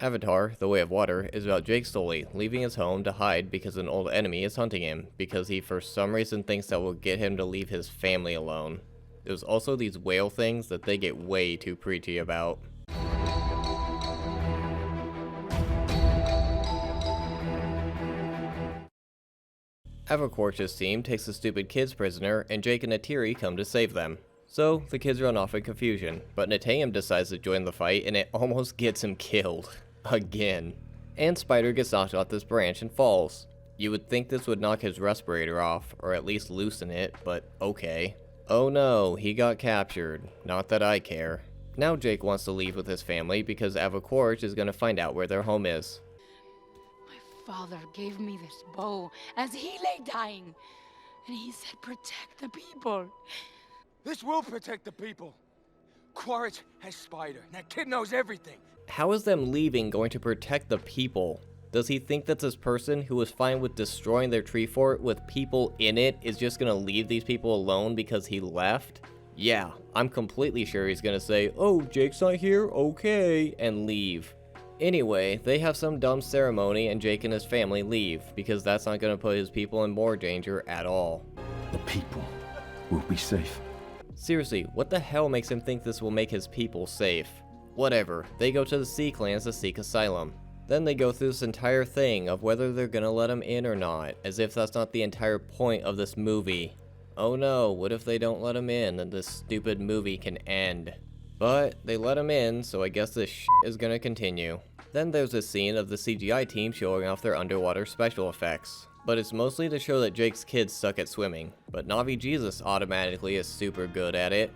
Avatar, The Way of Water, is about Jake Sully leaving his home to hide because an old enemy is hunting him, because he for some reason thinks that will get him to leave his family alone. There's also these whale things that they get way too preachy about. Avacorch's team takes the stupid kids prisoner, and Jake and Natiri come to save them. So, the kids run off in confusion, but Natayam decides to join the fight and it almost gets him killed. Again. And Spider gets knocked off this branch and falls. You would think this would knock his respirator off, or at least loosen it, but okay. Oh no, he got captured. Not that I care. Now Jake wants to leave with his family because Avacorch is going to find out where their home is. My father gave me this bow as he lay dying, and he said protect the people. This will protect the people. Quaritch has Spider. That kid knows everything. How is them leaving going to protect the people? Does he think that this person who was fine with destroying their tree fort with people in it is just gonna leave these people alone because he left? Yeah, I'm completely sure he's gonna say, "Oh, Jake's not here? Okay," and leave. Anyway, they have some dumb ceremony and Jake and his family leave because that's not gonna put his people in more danger at all. The people will be safe. Seriously, what the hell makes him think this will make his people safe? Whatever, they go to the Sea Clans to seek asylum. Then they go through this entire thing of whether they're gonna let him in or not, as if that's not the entire point of this movie. Oh no, what if they don't let him in and this stupid movie can end? But they let him in, so I guess this shit is gonna continue. Then there's a scene of the CGI team showing off their underwater special effects. But it's mostly to show that Jake's kids suck at swimming, but Navi Jesus automatically is super good at it.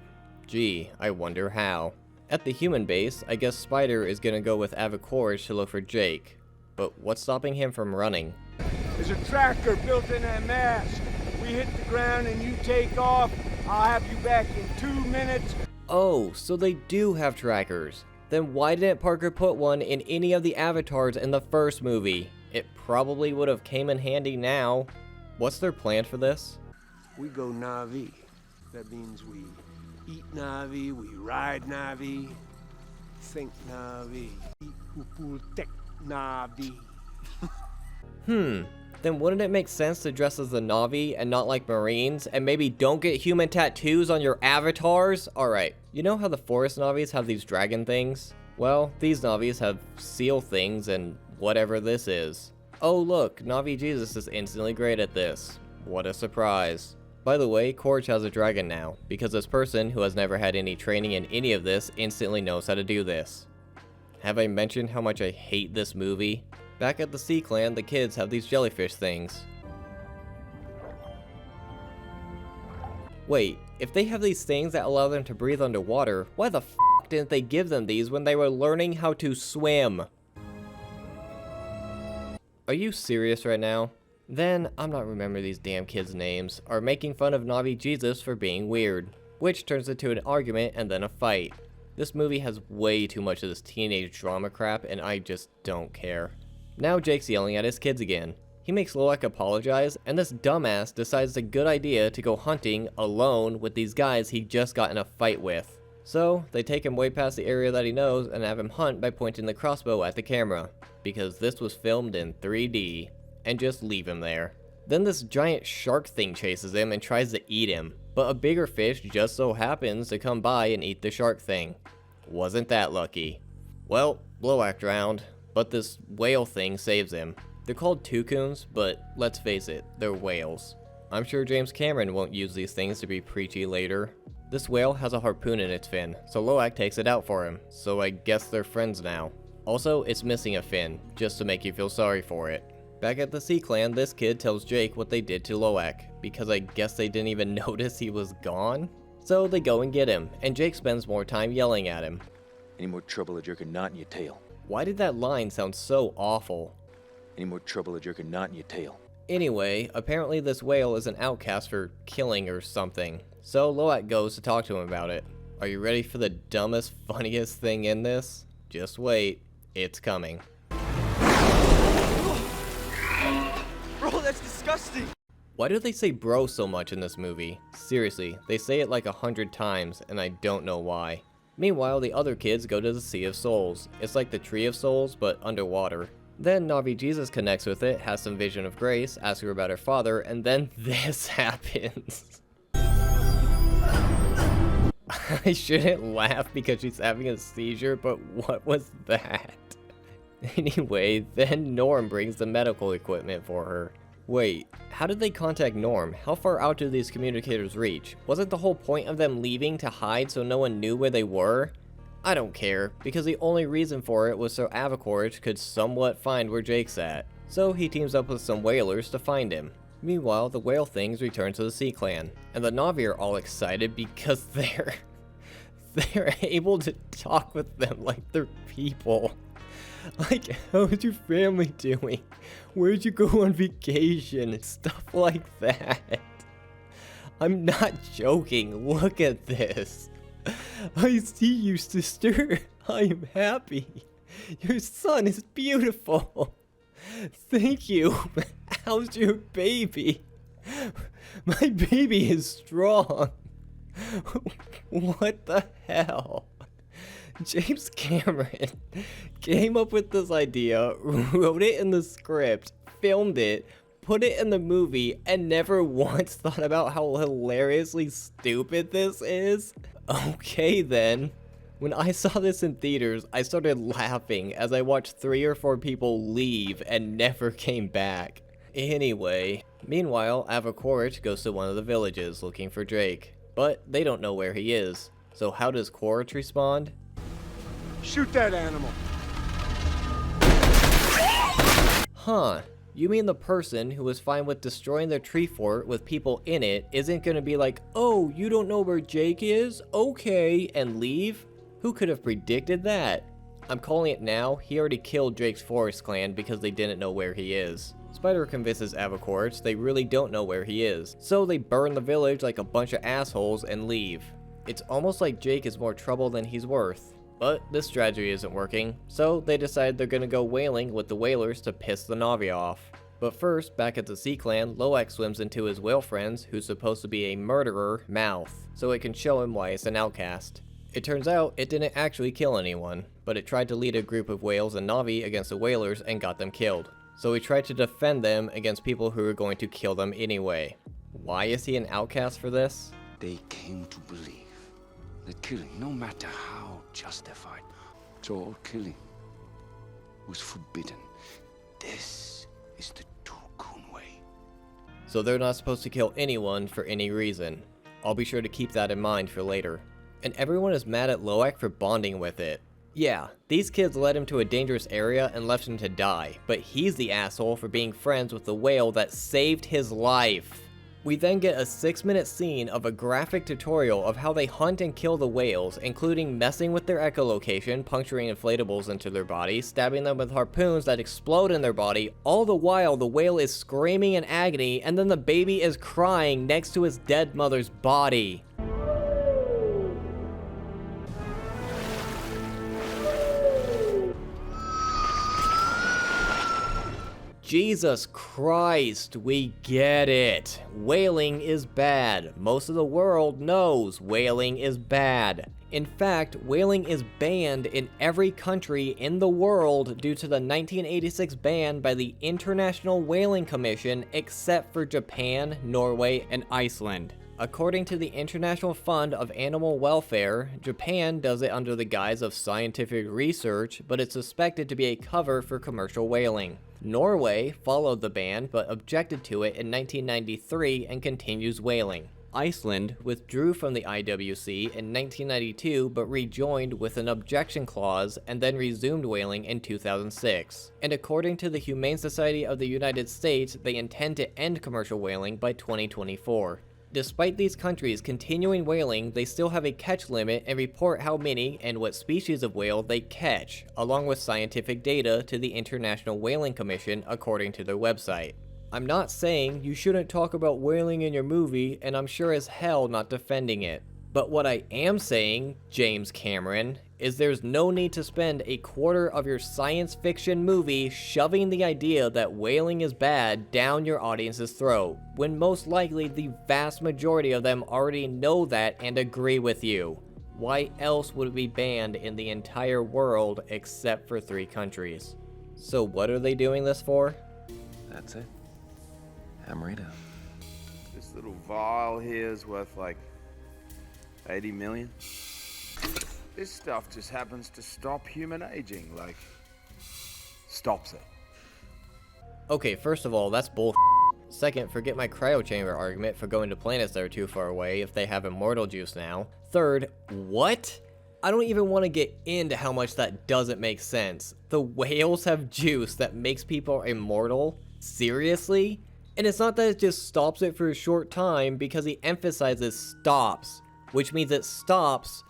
Gee, I wonder how. At the human base, I guess Spider is gonna go with Avacorch to look for Jake. But what's stopping him from running? There's a tracker built in that mast. We hit the ground and you take off. I'll have you back in 2 minutes. Oh, so they do have trackers. Then why didn't Parker put one in any of the avatars in the first movie? It probably would have came in handy now. What's their plan for this? We go Navi. That means we eat Navi, we ride Navi, think Navi, eat Upultek Navi. Then wouldn't it make sense to dress as the Navi and not like Marines, and maybe don't get human tattoos on your avatars? Alright, you know how the forest Navis have these dragon things? Well, these Navis have seal things and whatever this is. Oh look, Navi Jesus is instantly great at this. What a surprise. By the way, Corch has a dragon now, because this person who has never had any training in any of this instantly knows how to do this. Have I mentioned how much I hate this movie? Back at the Sea Clan, the kids have these jellyfish things. Wait, if they have these things that allow them to breathe underwater, why the f didn't they give them these when they were learning how to swim? Are you serious right now? Then, I'm not remembering these damn kids' names, are making fun of Navi Jesus for being weird, which turns into an argument and then a fight. This movie has way too much of this teenage drama crap and I just don't care. Now Jake's yelling at his kids again. He makes Loak apologize, and this dumbass decides it's a good idea to go hunting alone with these guys he just got in a fight with. So, they take him way past the area that he knows and have him hunt by pointing the crossbow at the camera, because this was filmed in 3D, and just leave him there. Then this giant shark thing chases him and tries to eat him, but a bigger fish just so happens to come by and eat the shark thing. Wasn't that lucky? Well, Loak drowned, but this whale thing saves him. They're called toucans, but let's face it, they're whales. I'm sure James Cameron won't use these things to be preachy later. This whale has a harpoon in its fin, so Loak takes it out for him, so I guess they're friends now. Also, it's missing a fin, just to make you feel sorry for it. Back at the Sea Clan, this kid tells Jake what they did to Loak, because I guess they didn't even notice he was gone? So they go and get him, and Jake spends more time yelling at him. Any more trouble, a jerk a knot in your tail. Why did that line sound so awful? Any more trouble, a jerk a knot in your tail. Anyway, apparently this whale is an outcast for killing or something, so Loak goes to talk to him about it. Are you ready for the dumbest, funniest thing in this? Just wait, it's coming. Bro, that's disgusting. Why do they say bro so much in this movie? Seriously, they say it like 100 times, and I don't know why. Meanwhile, the other kids go to the Sea of Souls. It's like the Tree of Souls, but underwater. Then Navi Jesus connects with it, has some vision of grace, asks her about her father, and then this happens. I shouldn't laugh because she's having a seizure, but what was that? Anyway, then Norm brings the medical equipment for her. Wait, how did they contact Norm? How far out do these communicators reach? Wasn't the whole point of them leaving to hide so no one knew where they were? I don't care, because the only reason for it was so Avacorage could somewhat find where Jake's at. So he teams up with some whalers to find him. Meanwhile, the whale things return to the Sea Clan, and the Navi are all excited because they're able to talk with them like they're people. Like, how's your family doing? Where'd you go on vacation? Stuff like that. I'm not joking, look at this. I see you, sister. I am happy. Your son is beautiful. Thank you. How's your baby? My baby is strong. What the hell? James Cameron came up with this idea, wrote it in the script, filmed it, put it in the movie, and never once thought about how hilariously stupid this is? Okay then. When I saw this in theaters, I started laughing as I watched 3 or 4 people leave and never came back. Anyway, meanwhile, Avacorage goes to one of the villages looking for Jake, but they don't know where he is. So how does Quaritch respond? Shoot that animal. Huh. You mean the person who was fine with destroying their tree fort with people in it isn't gonna be like, oh, you don't know where Jake is? Okay, and leave? Who could have predicted that? I'm calling it now, he already killed Jake's Forest clan because they didn't know where he is. Spider convinces Avacorage they really don't know where he is, so they burn the village like a bunch of assholes and leave. It's almost like Jake is more trouble than he's worth. But this strategy isn't working, so they decide they're gonna go whaling with the whalers to piss the Navi off. But first, back at the Sea Clan, Loak swims into his whale friends, who's supposed to be a murderer, mouth, so it can show him why it's an outcast. It turns out it didn't actually kill anyone, but it tried to lead a group of whales and Navi against the whalers and got them killed. So he tried to defend them against people who were going to kill them anyway. Why is he an outcast for this? They came to believe that killing, no matter how justified, all killing was forbidden. This is the Tulkun way. So they're not supposed to kill anyone for any reason. I'll be sure to keep that in mind for later. And everyone is mad at Loak for bonding with it. Yeah, these kids led him to a dangerous area and left him to die, but he's the asshole for being friends with the whale that saved his life. We then get a 6-minute scene of a graphic tutorial of how they hunt and kill the whales, including messing with their echolocation, puncturing inflatables into their body, stabbing them with harpoons that explode in their body, all the while the whale is screaming in agony and then the baby is crying next to his dead mother's body. Jesus Christ, we get it. Whaling is bad. Most of the world knows whaling is bad. In fact, whaling is banned in every country in the world due to the 1986 ban by the International Whaling Commission except for Japan, Norway, and Iceland. According to the International Fund of Animal Welfare, Japan does it under the guise of scientific research, but it's suspected to be a cover for commercial whaling. Norway followed the ban but objected to it in 1993 and continues whaling. Iceland withdrew from the IWC in 1992 but rejoined with an objection clause and then resumed whaling in 2006. And according to the Humane Society of the United States, they intend to end commercial whaling by 2024. Despite these countries continuing whaling, they still have a catch limit and report how many and what species of whale they catch, along with scientific data to the International Whaling Commission according to their website. I'm not saying you shouldn't talk about whaling in your movie, and I'm sure as hell not defending it. But what I am saying, James Cameron, is there's no need to spend a quarter of your science fiction movie shoving the idea that whaling is bad down your audience's throat, when most likely the vast majority of them already know that and agree with you. Why else would it be banned in the entire world except for 3 countries? So what are they doing this for? That's it. Amarita. This little vial here is worth like 80 million. This stuff just happens to stop human aging, like, stops it. Okay, first of all, that's bull. Second, forget my cryo chamber argument for going to planets that are too far away if they have immortal juice now. Third, what? I don't even want to get into how much that doesn't make sense. The whales have juice that makes people immortal? Seriously? And it's not that it just stops it for a short time, because he emphasizes stops, which means it stops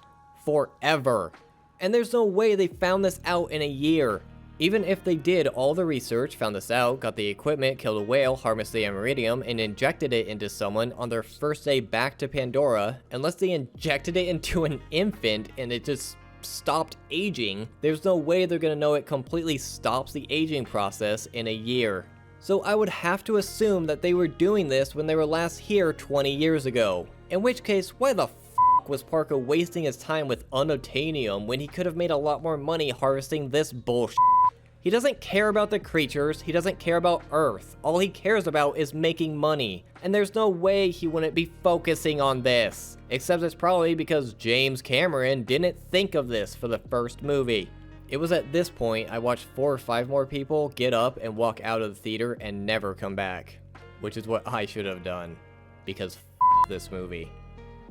forever. And there's no way they found this out in a year. Even if they did all the research, found this out, got the equipment, killed a whale, harnessed the Ameridium, and injected it into someone on their first day back to Pandora, unless they injected it into an infant and it just stopped aging, there's no way they're gonna know it completely stops the aging process in a year. So I would have to assume that they were doing this when they were last here 20 years ago. In which case, why the was Parker wasting his time with unobtainium when he could have made a lot more money harvesting this bullshit? He doesn't care about the creatures, he doesn't care about Earth. All he cares about is making money. And there's no way he wouldn't be focusing on this. Except it's probably because James Cameron didn't think of this for the first movie. It was at this point I watched 4 or 5 more people get up and walk out of the theater and never come back. Which is what I should have done. Because this movie.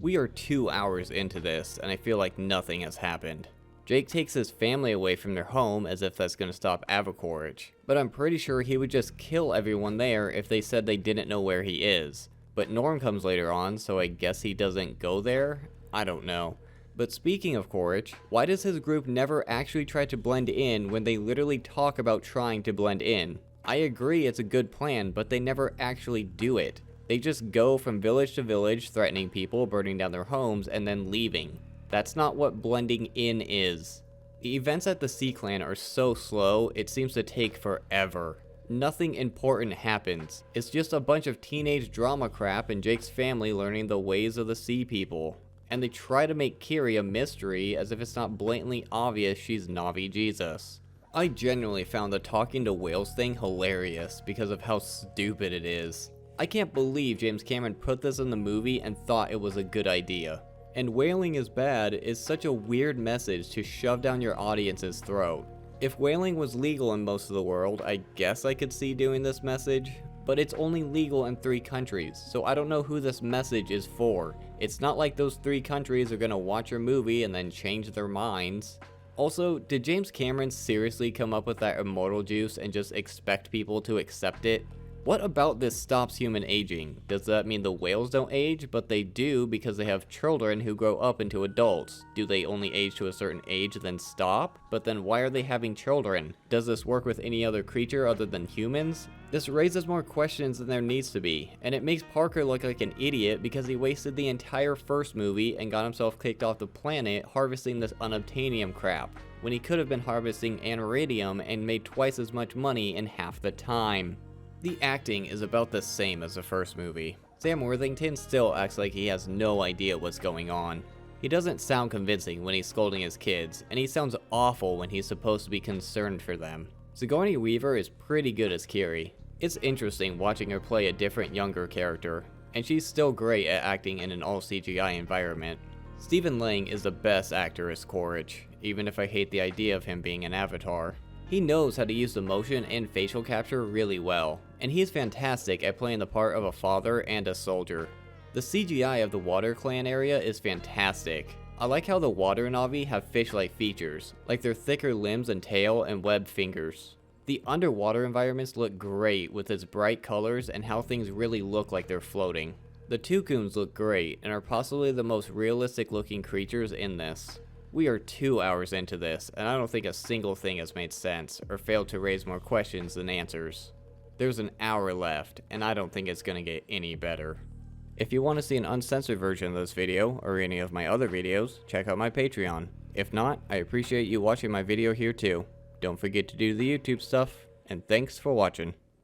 We are 2 hours into this, and I feel like nothing has happened. Jake takes his family away from their home as if that's going to stop Avacorage, but I'm pretty sure he would just kill everyone there if they said they didn't know where he is. But Norm comes later on, so I guess he doesn't go there? I don't know. But speaking of Quaritch, why does his group never actually try to blend in when they literally talk about trying to blend in? I agree it's a good plan, but they never actually do it. They just go from village to village, threatening people, burning down their homes, and then leaving. That's not what blending in is. The events at the Sea Clan are so slow, it seems to take forever. Nothing important happens. It's just a bunch of teenage drama crap and Jake's family learning the ways of the sea people. And they try to make Kiri a mystery as if it's not blatantly obvious she's Navi Jesus. I genuinely found the talking to whales thing hilarious because of how stupid it is. I can't believe James Cameron put this in the movie and thought it was a good idea. And whaling is bad is such a weird message to shove down your audience's throat. If whaling was legal in most of the world, I guess I could see doing this message, but it's only legal in 3 countries, so I don't know who this message is for. It's not like those 3 countries are gonna watch your movie and then change their minds. Also, did James Cameron seriously come up with that immortal juice and just expect people to accept it? What about this stops human aging? Does that mean the whales don't age, but they do because they have children who grow up into adults? Do they only age to a certain age then stop? But then why are they having children? Does this work with any other creature other than humans? This raises more questions than there needs to be, and it makes Parker look like an idiot because he wasted the entire first movie and got himself kicked off the planet harvesting this unobtainium crap, when he could have been harvesting aniridium and made twice as much money in half the time. The acting is about the same as the first movie. Sam Worthington still acts like he has no idea what's going on. He doesn't sound convincing when he's scolding his kids, and he sounds awful when he's supposed to be concerned for them. Sigourney Weaver is pretty good as Kiri. It's interesting watching her play a different younger character, and she's still great at acting in an all CGI environment. Stephen Lang is the best actor as Quaritch, even if I hate the idea of him being an avatar. He knows how to use the motion and facial capture really well, and he's fantastic at playing the part of a father and a soldier. The CGI of the Water Clan area is fantastic. I like how the water Navi have fish-like features, like their thicker limbs and tail and webbed fingers. The underwater environments look great with its bright colors and how things really look like they're floating. The Tucuns look great and are possibly the most realistic looking creatures in this. We are 2 hours into this, and I don't think a single thing has made sense, or failed to raise more questions than answers. There's an hour left, and I don't think it's gonna get any better. If you want to see an uncensored version of this video, or any of my other videos, check out my Patreon. If not, I appreciate you watching my video here too. Don't forget to do the YouTube stuff, and thanks for watching.